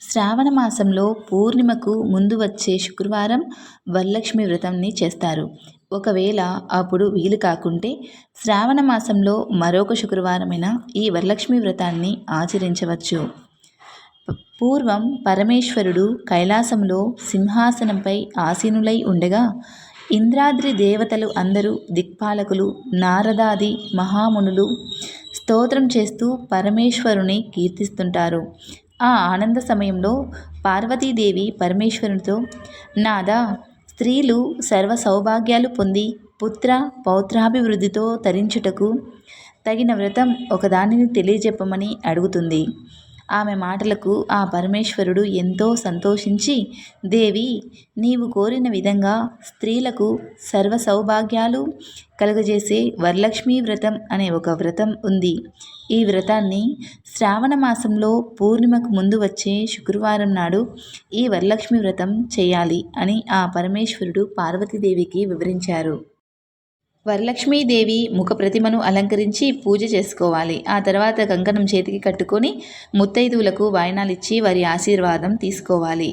శ్రావణ మాసంలో పూర్ణిమకు ముందు వచ్చే శుక్రవారం వరలక్ష్మి వ్రతంని చేస్తారు. ఒకవేళ అప్పుడు వీలు కాకుంటే శ్రావణ మాసంలో మరొక శుక్రవారమైన ఈ వరలక్ష్మి వ్రతాన్ని ఆచరించవచ్చు. పూర్వం పరమేశ్వరుడు కైలాసంలో సింహాసనంపై ఆసీనులై ఉండగా ఇంద్రాద్రి దేవతలు అందరూ దిక్పాలకులు నారదాది మహామునులు స్తోత్రం చేస్తూ పరమేశ్వరుని కీర్తిస్తుంటారు. ఆ ఆనంద సమయంలో పార్వతీదేవి పరమేశ్వరునితో, నాదా, స్త్రీలు సర్వ సౌభాగ్యాలు పొంది పుత్ర పౌత్రాభివృద్ధితో తరించుటకు తగిన వ్రతం ఒకదానిని తెలియజెప్పమని అడుగుతుంది. ఆమె మాటలకు ఆ పరమేశ్వరుడు ఎంతో సంతోషించి, దేవి, నీవు కోరిన విధంగా స్త్రీలకు సర్వ సౌభాగ్యాలు కలుగజేసే వరలక్ష్మీ వ్రతం అనే ఒక వ్రతం ఉంది. ఈ వ్రతాన్ని శ్రావణ మాసంలో పూర్ణిమకు ముందు వచ్చే శుక్రవారం నాడు ఈ వరలక్ష్మి వ్రతం చేయాలి అని ఆ పరమేశ్వరుడు పార్వతీదేవికి వివరించారు. వరలక్ష్మీదేవి ముఖ ప్రతిమను అలంకరించి పూజ చేసుకోవాలి. ఆ తర్వాత కంకణం చేతికి కట్టుకొని ముత్తైదువులకు వాయనాలిచ్చి వారి ఆశీర్వాదం తీసుకోవాలి.